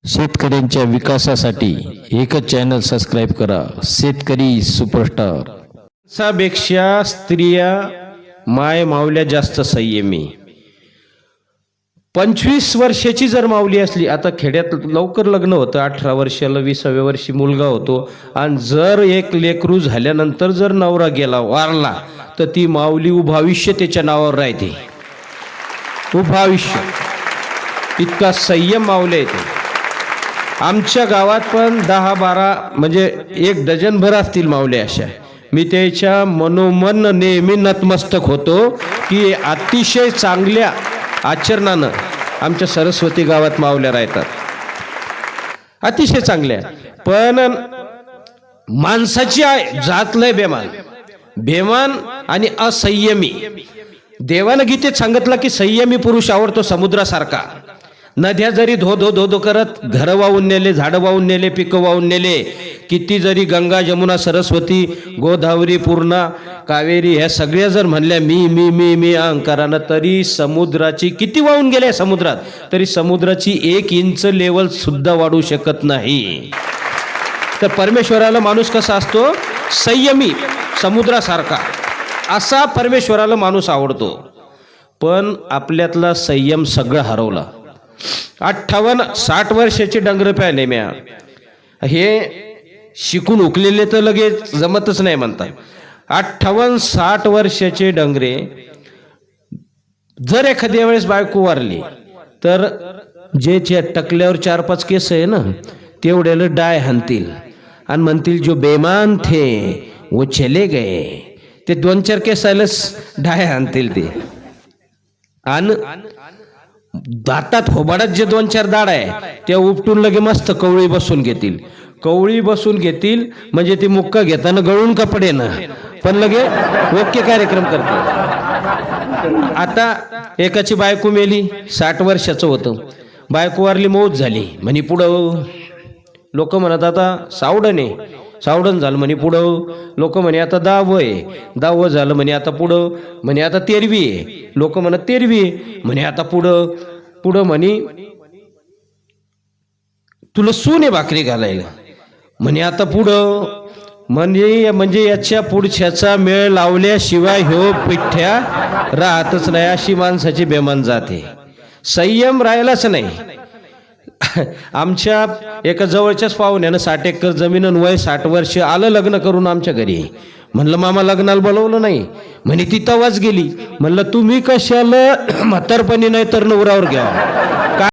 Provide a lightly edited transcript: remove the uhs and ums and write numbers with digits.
शेतकऱ्यांच्या विकासासाठी एकच चॅनल सबस्क्राइब करा, शेतकरी सुपरस्टार। पेक्षा स्त्रिया माय मावल्या जास्त संयमी। 25 वर्षाची जर माऊली असली, आता खेड्यात लवकर लग्न होतं, 18 वर्षाला 20व्या वर्षी मुलगा होतो, आणि जर एक लेकरू झाल्यानंतर जर नवरा गेला वारला तर ती माऊली उभं आयुष्य त्याच्या नावावर राहते, उभं आयुष्य। इतका संयम माऊल्या येते। आमच्या गावात पण 10-12 म्हणजे 1 डझनभर असतील माऊल्या अशा। मी त्याच्या मनोमन नेहमी नतमस्तक होतो की अतिशय चांगल्या आचरणानं आमच्या सरस्वती गावात माऊल्या राहतात, अतिशय चांगल्या। पण माणसाची जात लय बेमान आणि असंयमी। देवानं गीतेत सांगितलं की संयमी पुरुष आवडतो समुद्रासारखा। नद्या जरी धो धो धो धो करत घरं वाहून नेले, झाडं वाहून नेले, पिकं वाहून नेले, किती जरी गंगा जमुना सरस्वती गोदावरी पूर्णा कावेरी ह्या सगळ्या जर म्हणल्या मी मी मी मी अहंकारानं, तरी समुद्राची किती वाहून गेले समुद्रात, तरी समुद्राची 1 इंच लेवल सुद्धा वाढू शकत नाही। तर परमेश्वराला माणूस कसा असतो, संयमी समुद्रासारखा, असा परमेश्वराला माणूस आवडतो। पण आपल्यातला संयम सगळं हरवला। 58-60 वर्षाचे डंगर प्याले म्या, हे शिकून उकलेले तर लगेच जमतच नाही म्हणतात। 58-60 वर्षाचे डंगरे जर एखाद्या वेळेस बायको वारली तर जे टकल्यावर 4-5 केस आहे ना, तेवढ्याला डाय हाणतील आणि म्हणतील जो बेमान थे वो चले गए। ते 2-4 केसालाच डाय हाणतील ते। आणि दातात होबाडात जे 2-4 दाड आहे त्या उपटून लगे मस्त कवळी बसून घेतील, कवळी बसून घेतील म्हणजे ती मुक्का घेताना गळून कपडे ना, पण लगे ओके कार्यक्रम करते। आता एकाची बायको मेली, 60 वर्षाचं होतं, बायको वारली, मौत झाली, म्हणे पुढं लोक म्हणत आता सावडण झालं, म्हणे पुढं लोक म्हणे आता 10वं झालं, म्हणे आता पुढं, म्हणे आता 13वी आहे, लोक म्हणत 13वी, म्हणे आता पुढं म्हणे तुला सोने भाकरी घालायला, म्हणे आता पुढं, म्हणजे याच्या पुढच्याचा मेळ लावल्याशिवाय ह्यो पिठ्ठ्या राहतच नाही, अशी माणसाची बेमान जाते। संयम राहिलाच नाही। आमच्या एका जवळच्याच पाहुण्यानं 60 एकर जमीन आणि वय 60 वर्ष आलं लग्न करून आमच्या घरी। म्हणलं मामा लग्नाला बोलवलं नाही, म्हणे ती तवाच गेली। म्हणलं तुम्ही कशाला म्हातारपणी नाही तर नवरावर घ्या,